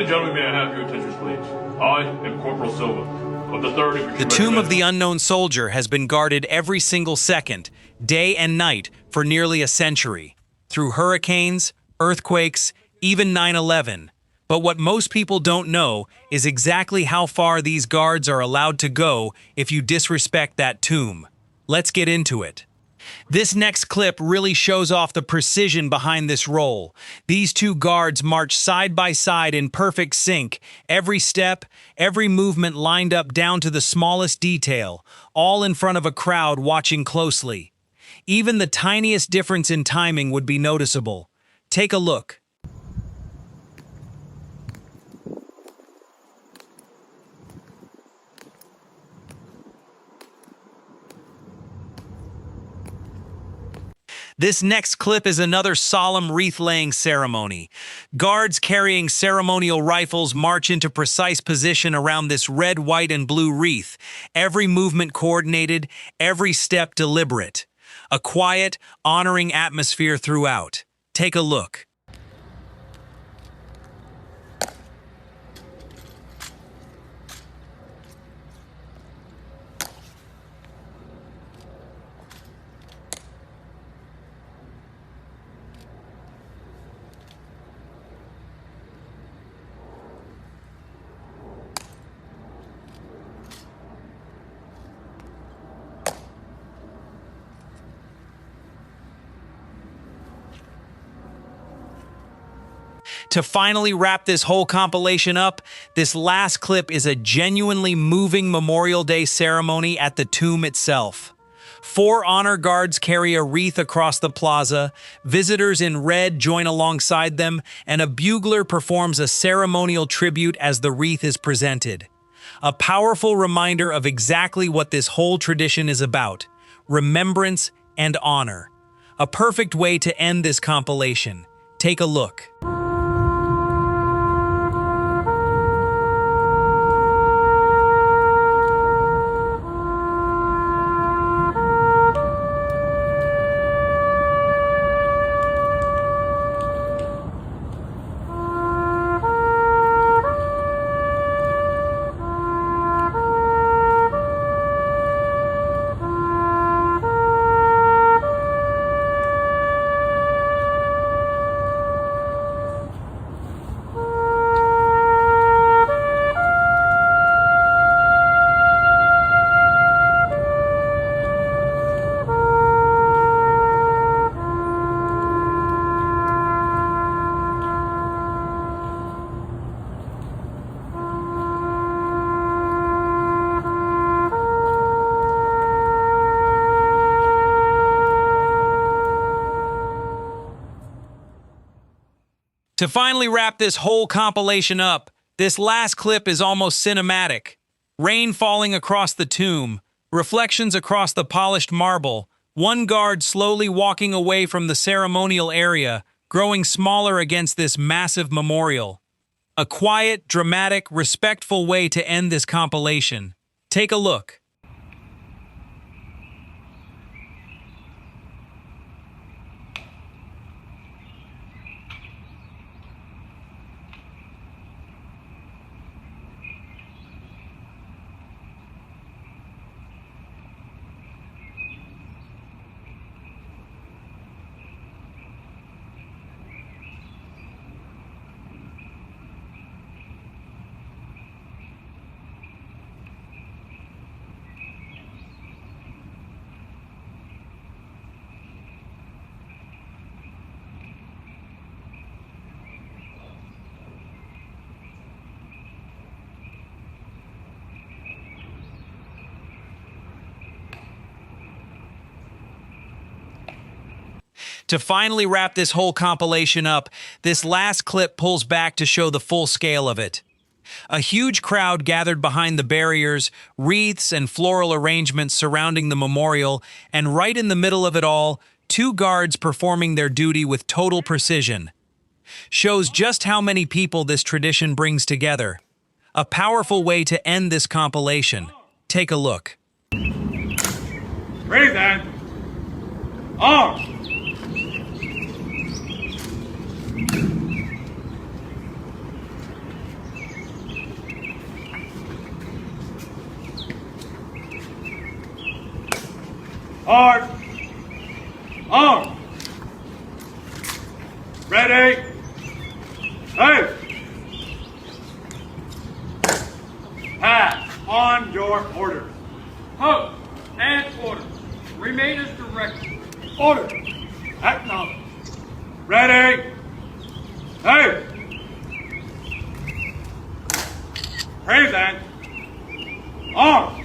and gentlemen, may I have your attention, please? I am Corporal Silva of the 3rd Infantry The tomb of Regiment. the unknown soldier has been guarded every single second, day and night, for nearly a century. Through hurricanes, earthquakes, even 9/11. But what most people don't know is exactly how far these guards are allowed to go if you disrespect that tomb. Let's get into it. This next clip really shows off the precision behind this role. These two guards march side by side in perfect sync, every step, every movement lined up down to the smallest detail, all in front of a crowd watching closely. Even the tiniest difference in timing would be noticeable. Take a look. This next clip is another solemn wreath-laying ceremony. Guards carrying ceremonial rifles march into precise position around this red, white, and blue wreath, every movement coordinated, every step deliberate. A quiet, honoring atmosphere throughout. Take a look. To finally wrap this whole compilation up, this last clip is a genuinely moving Memorial Day ceremony at the tomb itself. 4 honor guards carry a wreath across the plaza, visitors in red join alongside them, and a bugler performs a ceremonial tribute as the wreath is presented. A powerful reminder of exactly what this whole tradition is about: remembrance and honor. A perfect way to end this compilation. Take a look. To finally wrap this whole compilation up, this last clip is almost cinematic. Rain falling across the tomb, reflections across the polished marble, one guard slowly walking away from the ceremonial area, growing smaller against this massive memorial. A quiet, dramatic, respectful way to end this compilation. Take a look. To finally wrap this whole compilation up, this last clip pulls back to show the full scale of it. A huge crowd gathered behind the barriers, wreaths and floral arrangements surrounding the memorial, and right in the middle of it all, 2 guards performing their duty with total precision. Shows just how many people this tradition brings together. A powerful way to end this compilation. Take a look. Ready then. Arms! Hard. On. Ready. Hey. Pass. On your orders. Post and order. Remain as directed. Order. Acknowledge. Ready. Hey. Present. On.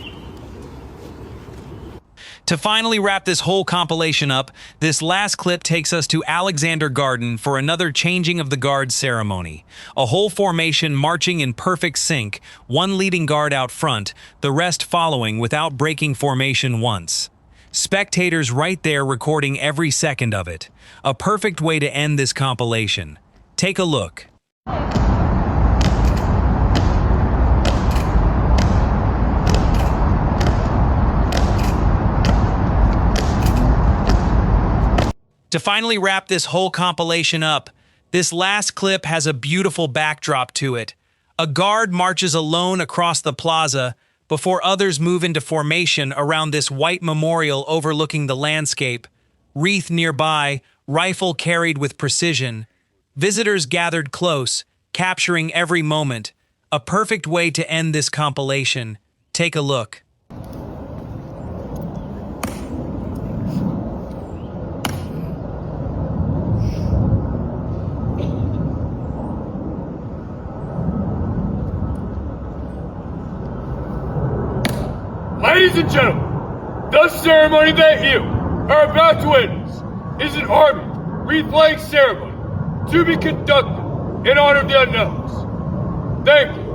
To finally wrap this whole compilation up, this last clip takes us to Alexander Garden for another changing of the guard ceremony. A whole formation marching in perfect sync, one leading guard out front, the rest following without breaking formation once. Spectators right there recording every second of it. A perfect way to end this compilation. Take a look. To finally wrap this whole compilation up, this last clip has a beautiful backdrop to it. A guard marches alone across the plaza before others move into formation around this white memorial overlooking the landscape. Wreath nearby, rifle carried with precision. Visitors gathered close, capturing every moment. A perfect way to end this compilation. Take a look. Ladies and gentlemen, the ceremony that you are about to witness is an army wreath-laying ceremony to be conducted in honor of the unknowns. Thank you.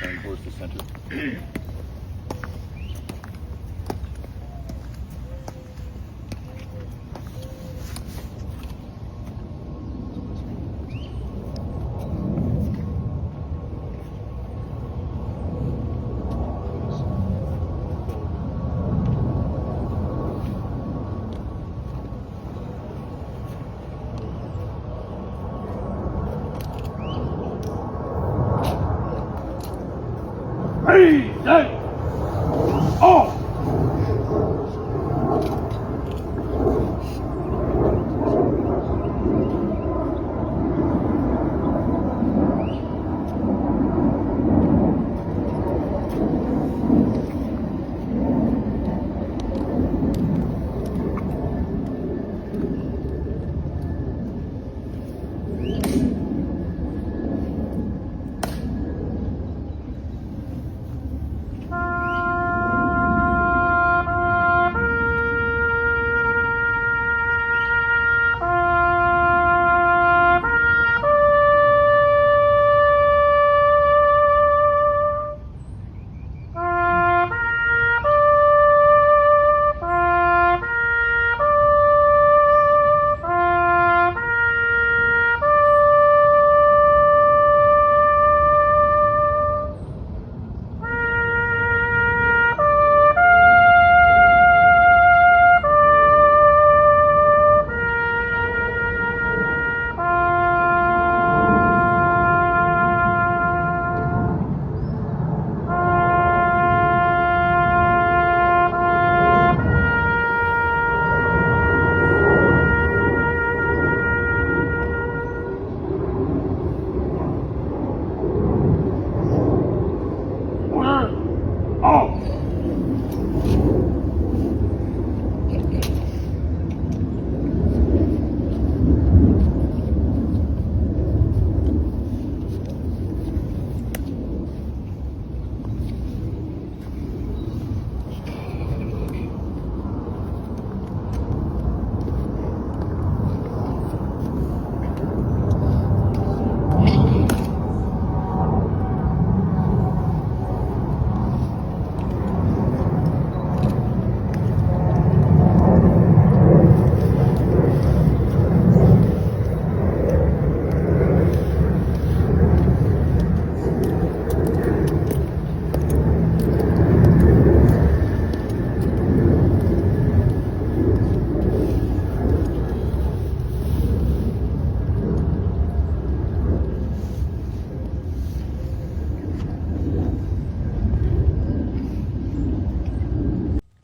Turn towards the center. Present. On.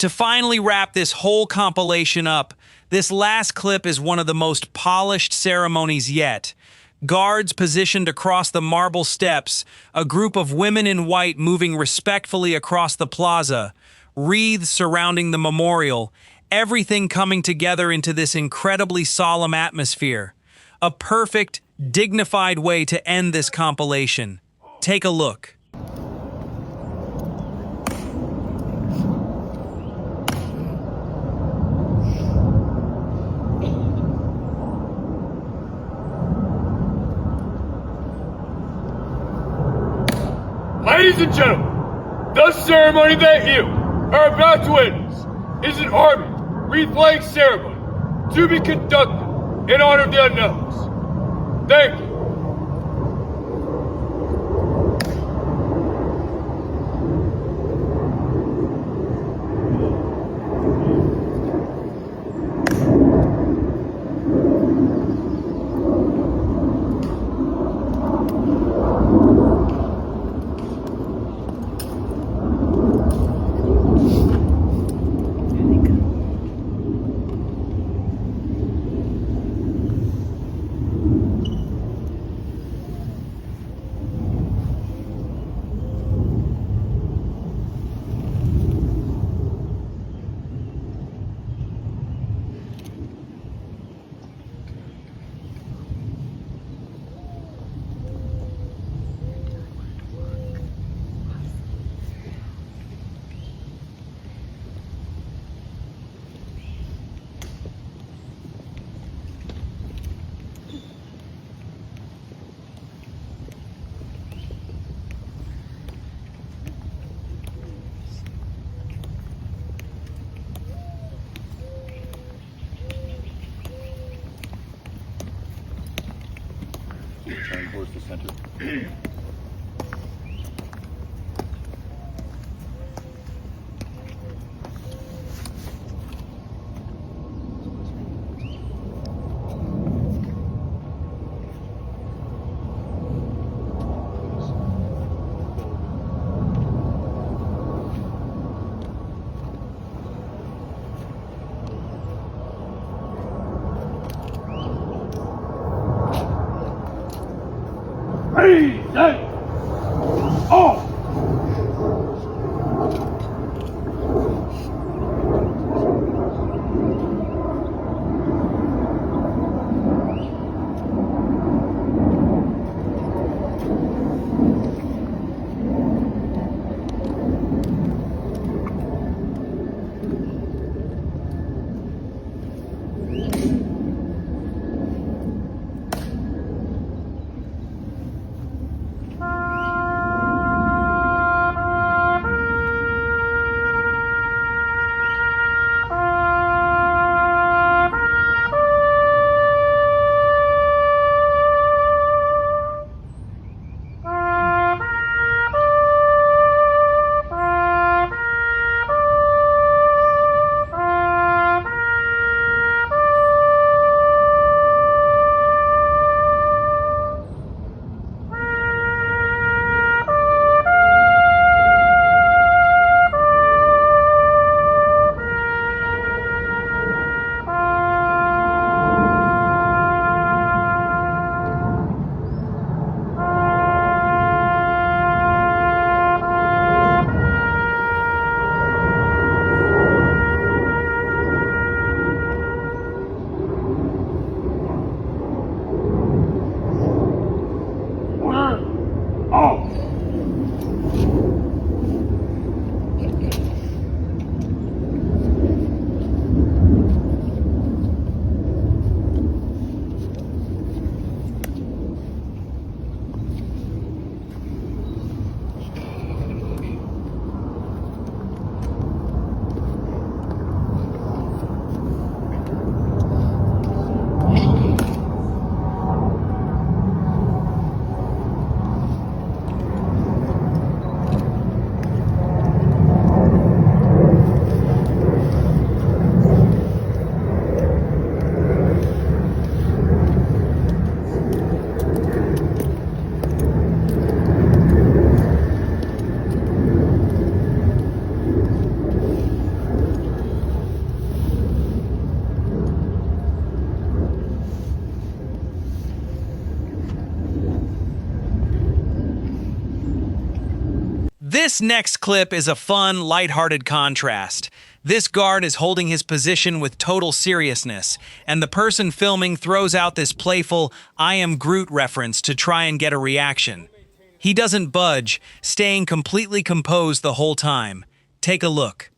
To finally wrap this whole compilation up, this last clip is one of the most polished ceremonies yet. Guards positioned across the marble steps, a group of women in white moving respectfully across the plaza, wreaths surrounding the memorial, everything coming together into this incredibly solemn atmosphere. A perfect, dignified way to end this compilation. Take a look. Ladies and gentlemen, the ceremony that you are about to witness is an army wreath-laying ceremony to be conducted in honor of the unknowns. Thank you. Turn towards the center. This next clip is a fun, lighthearted contrast. This guard is holding his position with total seriousness, and the person filming throws out this playful "I am Groot" reference to try and get a reaction. He doesn't budge, staying completely composed the whole time. Take a look.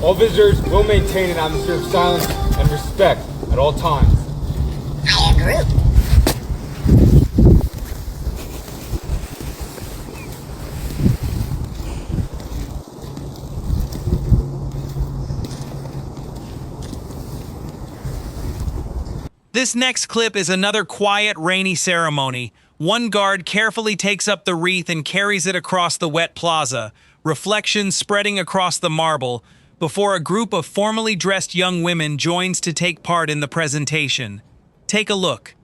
All visitors will maintain an atmosphere of silence and respect at all times. I am Groot. This next clip is another quiet, rainy ceremony. One guard carefully takes up the wreath and carries it across the wet plaza, reflections spreading across the marble, before a group of formally dressed young women joins to take part in the presentation. Take a look.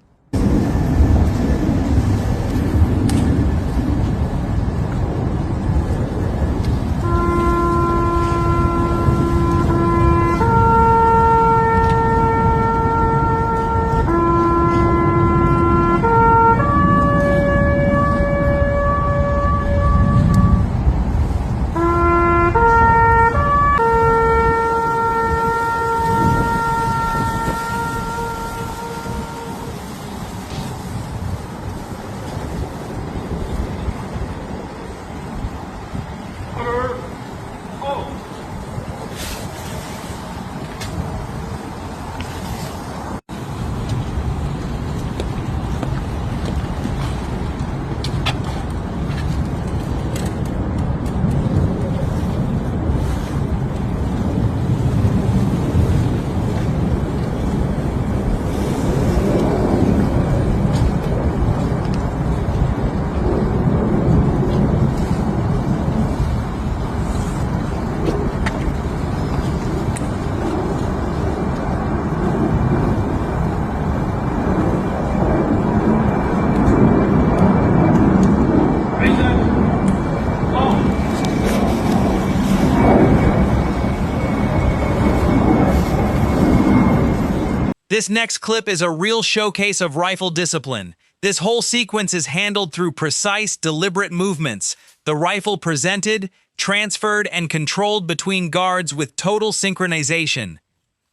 This next clip is a real showcase of rifle discipline. This whole sequence is handled through precise, deliberate movements. The rifle presented, transferred, and controlled between guards with total synchronization.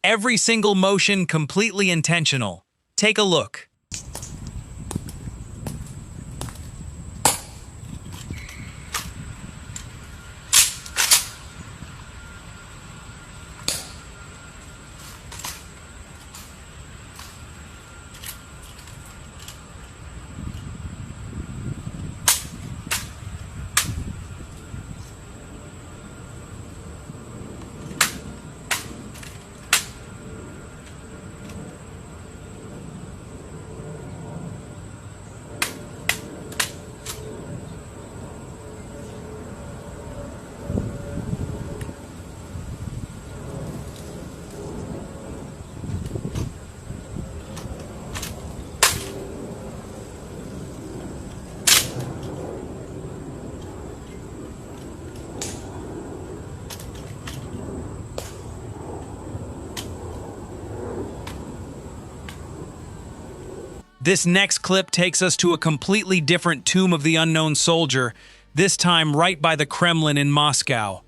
Every single motion completely intentional. Take a look. This next clip takes us to a completely different tomb of the unknown soldier, this time right by the Kremlin in Moscow.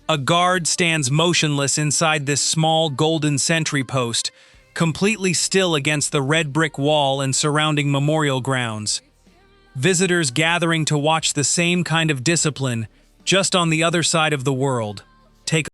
A guard stands motionless inside this small golden sentry post, completely still against the red brick wall and surrounding memorial grounds. Visitors gathering to watch the same kind of discipline, just on the other side of the world. Take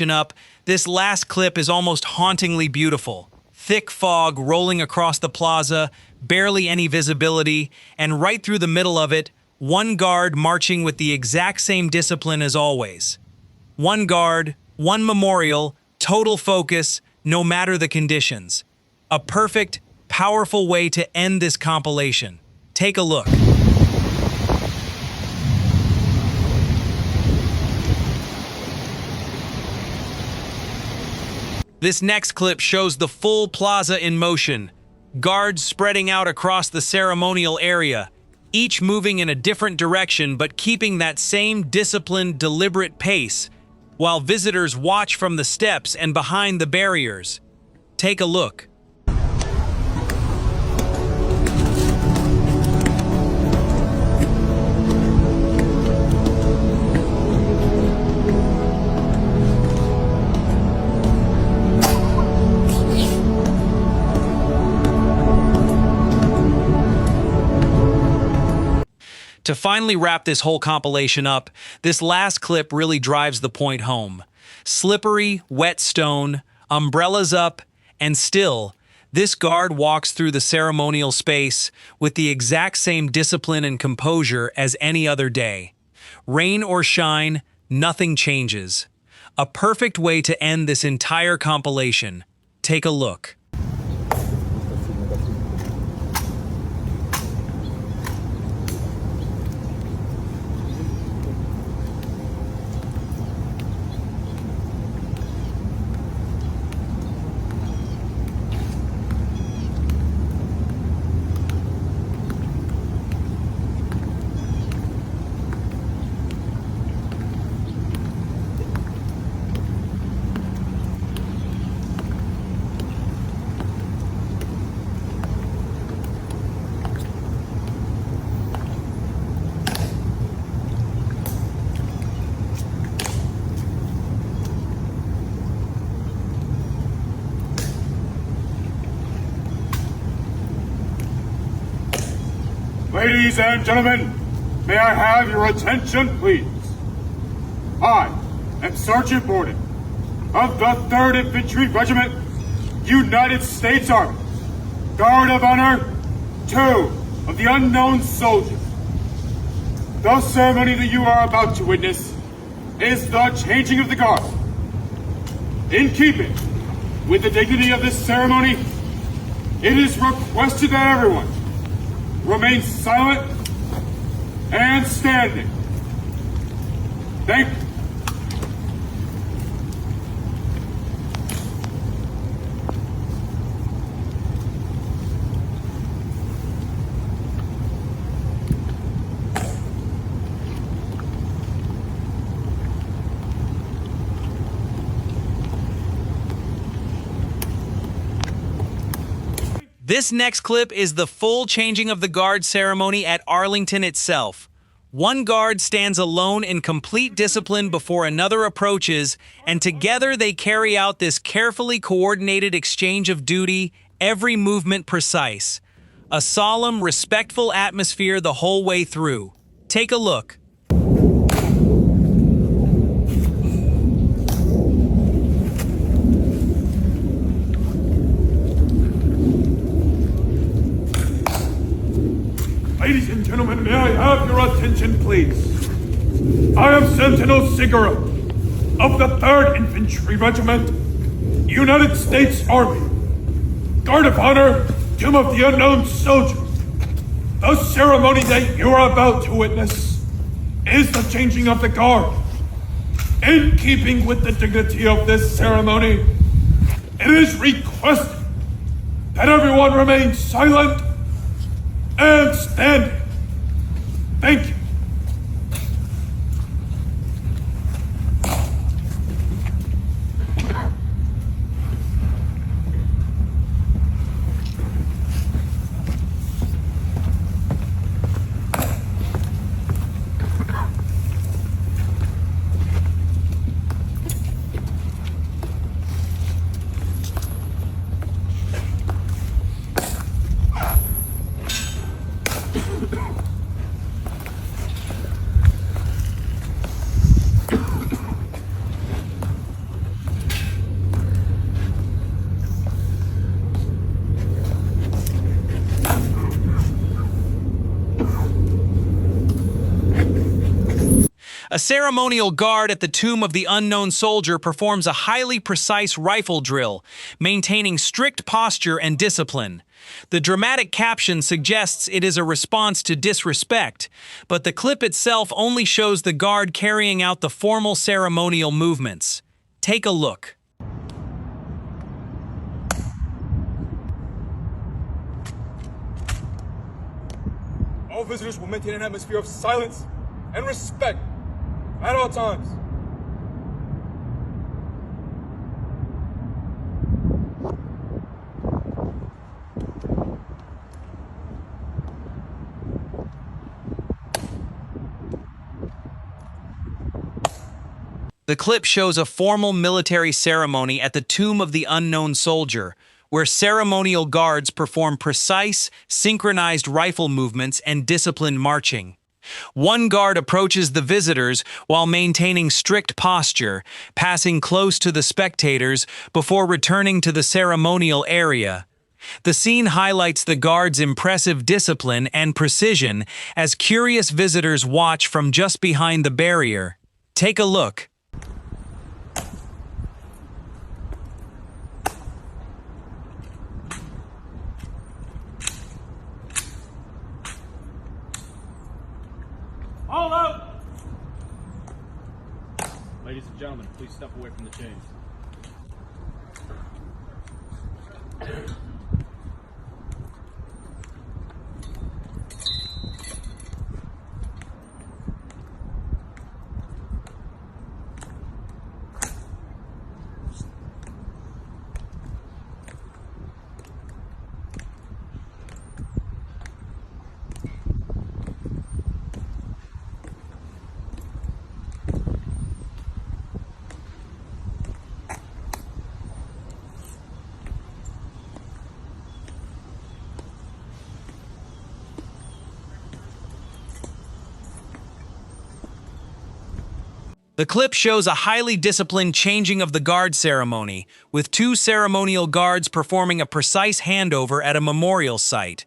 up, this last clip is almost hauntingly beautiful. Thick fog rolling across the plaza, barely any visibility, and right through the middle of it, One guard marching with the exact same discipline as always. One guard, one memorial, total focus, no matter the conditions. A perfect, powerful way to end this compilation. Take a look. This next clip shows the full plaza in motion. Guards spreading out across the ceremonial area, each moving in a different direction but keeping that same disciplined, deliberate pace, while visitors watch from the steps and behind the barriers. Take a look. To finally wrap this whole compilation up, this last clip really drives the point home. Slippery, wet stone, umbrellas up, and still, this guard walks through the ceremonial space with the exact same discipline and composure as any other day. Rain or shine, nothing changes. A perfect way to end this entire compilation. Take a look. Ladies and gentlemen, may I have your attention, please? I am Sergeant Borden of the 3rd Infantry Regiment, United States Army, Guard of Honor 2 of the Unknown Soldier. The ceremony that you are about to witness is the changing of the guard. In keeping with the dignity of this ceremony, it is requested that everyone remain silent and standing. Thank you. This next clip is the full changing of the guard ceremony at Arlington itself. One guard stands alone in complete discipline before another approaches, and together they carry out this carefully coordinated exchange of duty, every movement precise. A solemn, respectful atmosphere the whole way through. Take a look. Ladies and gentlemen, may I have your attention, please? I am Sentinel Sigura of the 3rd Infantry Regiment, United States Army, Guard of Honor, Tomb of the Unknown Soldier. The ceremony that you are about to witness is the changing of the guard. In keeping with the dignity of this ceremony, it is requested that everyone remain silent and standing. Thank you. A ceremonial guard at the tomb of the unknown soldier performs a highly precise rifle drill, maintaining strict posture and discipline. The dramatic caption suggests it is a response to disrespect, but the clip itself only shows the guard carrying out the formal ceremonial movements. Take a look. All visitors will maintain an atmosphere of silence and respect at all times. The clip shows a formal military ceremony at the tomb of the unknown soldier, where ceremonial guards perform precise, synchronized rifle movements and disciplined marching. One guard approaches the visitors while maintaining strict posture, passing close to the spectators before returning to the ceremonial area. The scene highlights the guard's impressive discipline and precision as curious visitors watch from just behind the barrier. Take a look. All out! Ladies and gentlemen, please step away from the chains. The clip shows a highly disciplined changing of the guard ceremony, with two ceremonial guards performing a precise handover at a memorial site.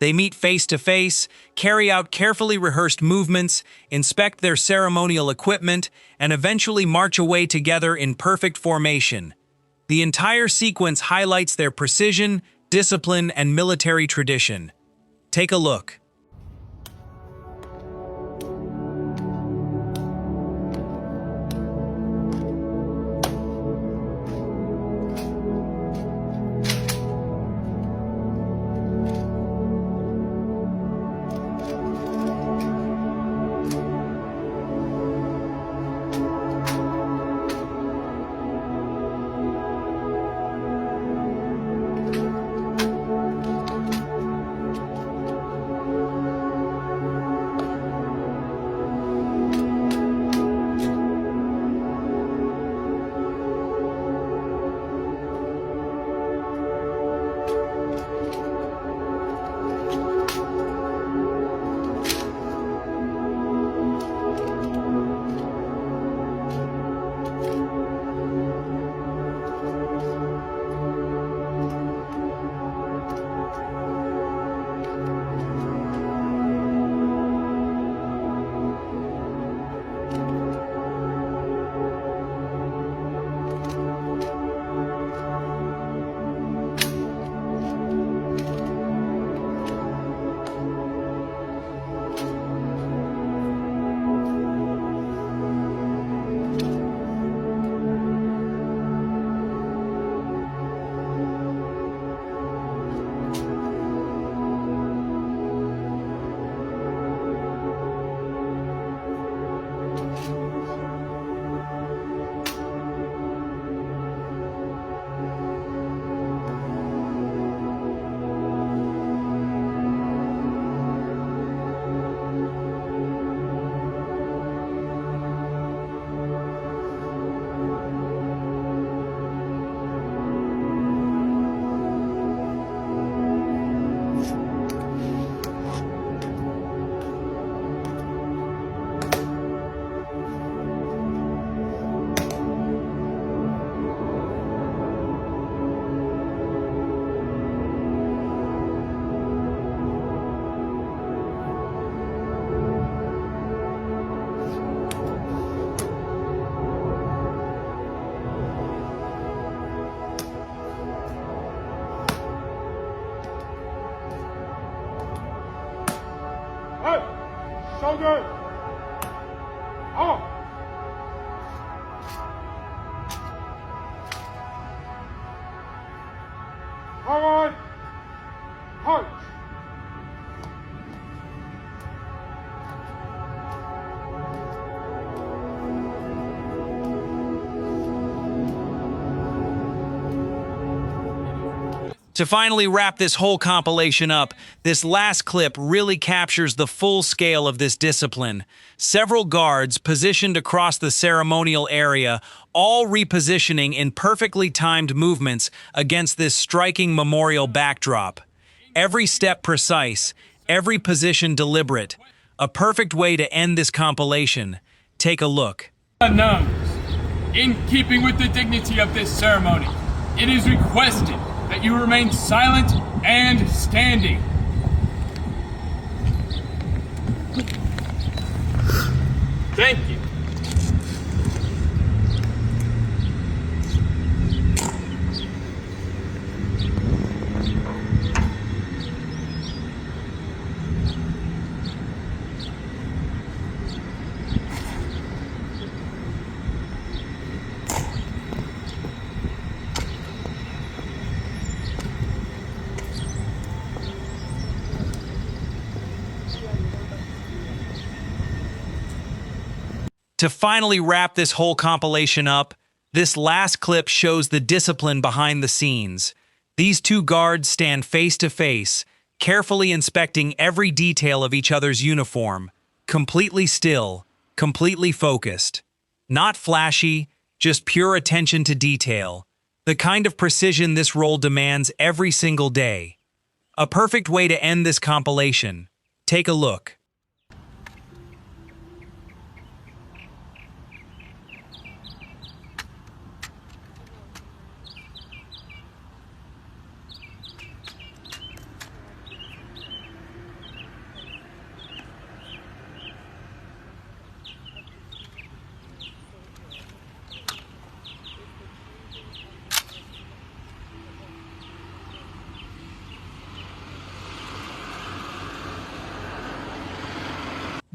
They meet face to face, carry out carefully rehearsed movements, inspect their ceremonial equipment, and eventually march away together in perfect formation. The entire sequence highlights their precision, discipline, and military tradition. Take a look. To finally wrap this whole compilation up, this last clip really captures the full scale of this discipline. Several guards positioned across the ceremonial area, all repositioning in perfectly timed movements against this striking memorial backdrop. Every step precise, every position deliberate. A perfect way to end this compilation. Take a look. Unknowns. In keeping with the dignity of this ceremony, it is requested that you remain silent and standing. Thank you. To finally wrap this whole compilation up, this last clip shows the discipline behind the scenes. These two guards stand face to face, carefully inspecting every detail of each other's uniform, completely still, completely focused. Not flashy, just pure attention to detail. The kind of precision this role demands every single day. A perfect way to end this compilation. Take a look.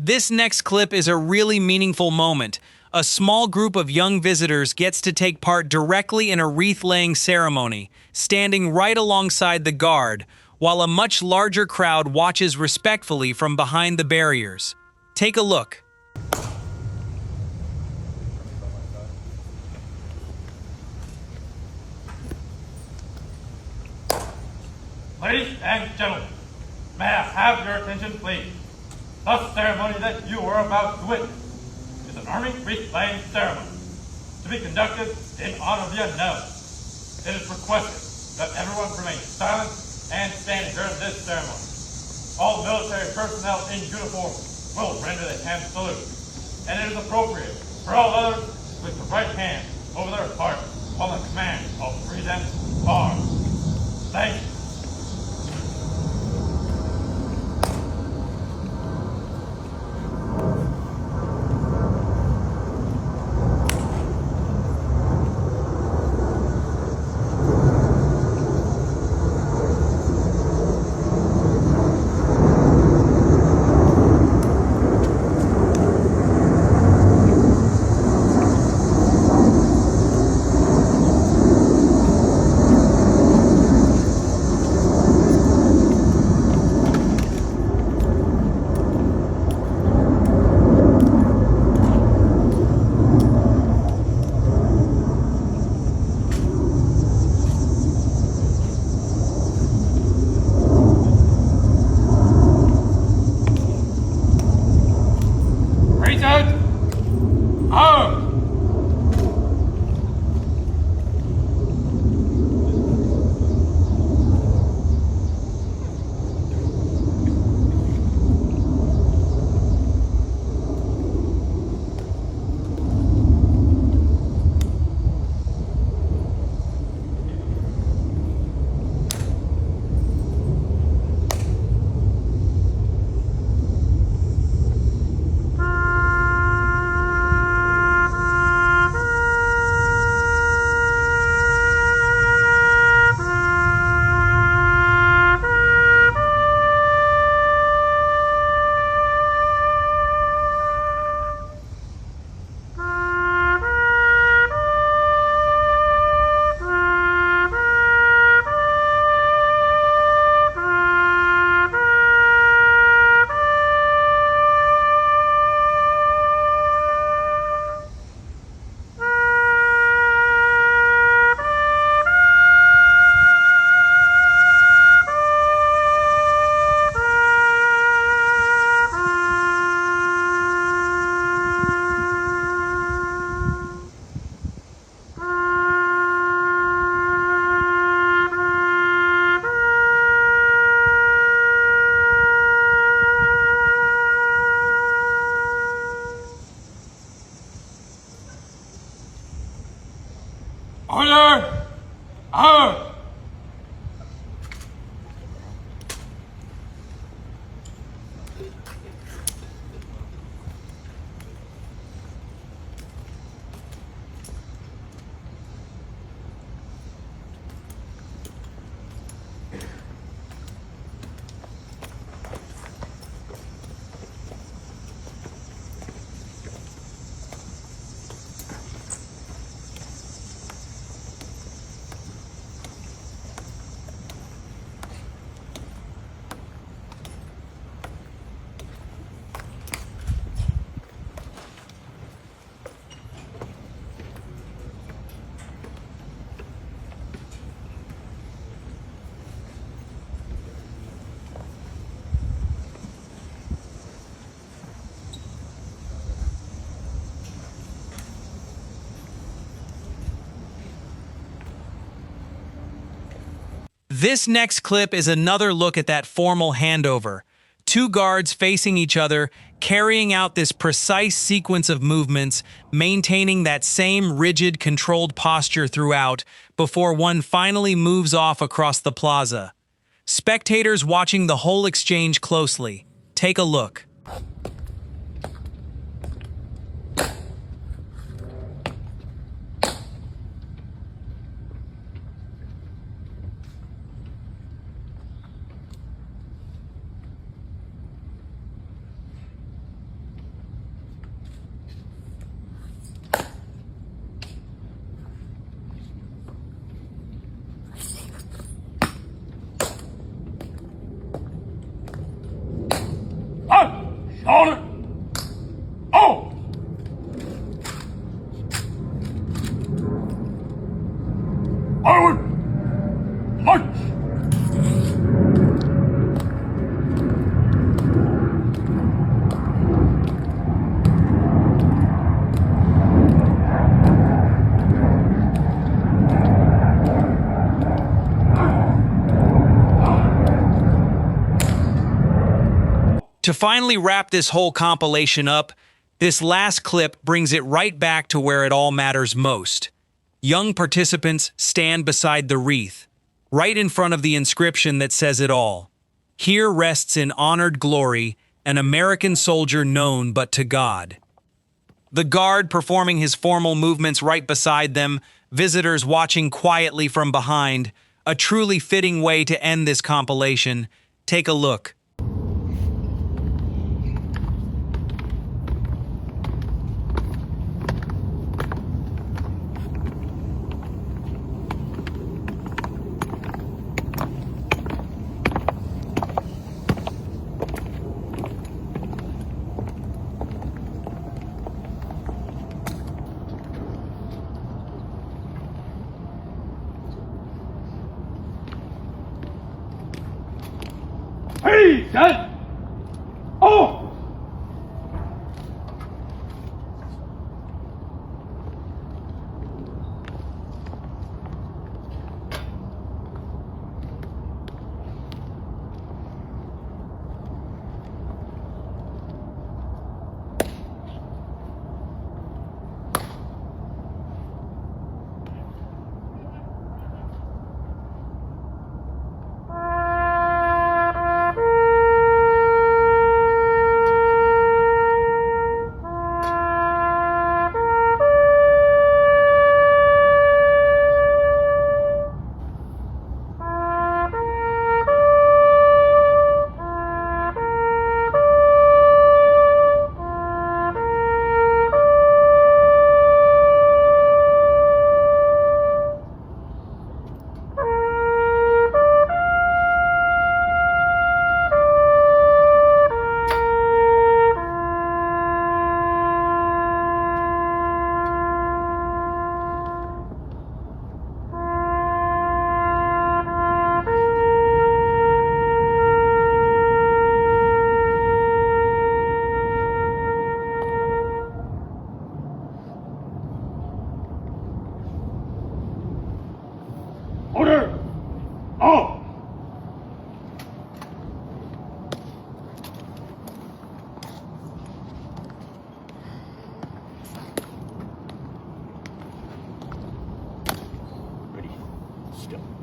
This next clip is a really meaningful moment. A small group of young visitors gets to take part directly in a wreath-laying ceremony, standing right alongside the guard, while a much larger crowd watches respectfully from behind the barriers. Take a look. Ladies and gentlemen, may I have your attention, please? The ceremony that you are about to witness is an Army wreath-laying ceremony to be conducted in honor of the unknown. It is requested that everyone remain silent and standing during this ceremony. All military personnel in uniform will render the hand salute, and it is appropriate for all others to place the right hand over their heart on the command of present arms. Thank you. Order! Out! This next clip is another look at that formal handover. Two guards facing each other, carrying out this precise sequence of movements, maintaining that same rigid, controlled posture throughout, before one finally moves off across the plaza. Spectators watching the whole exchange closely. Take a look. Shoulder! Oh! Forward! March! To finally wrap this whole compilation up, this last clip brings it right back to where it all matters most. Young participants stand beside the wreath, right in front of the inscription that says it all. Here rests in honored glory an American soldier known but to God. The guard performing his formal movements right beside them, visitors watching quietly from behind, a truly fitting way to end this compilation. Take a look. Hey, set! Oh! go.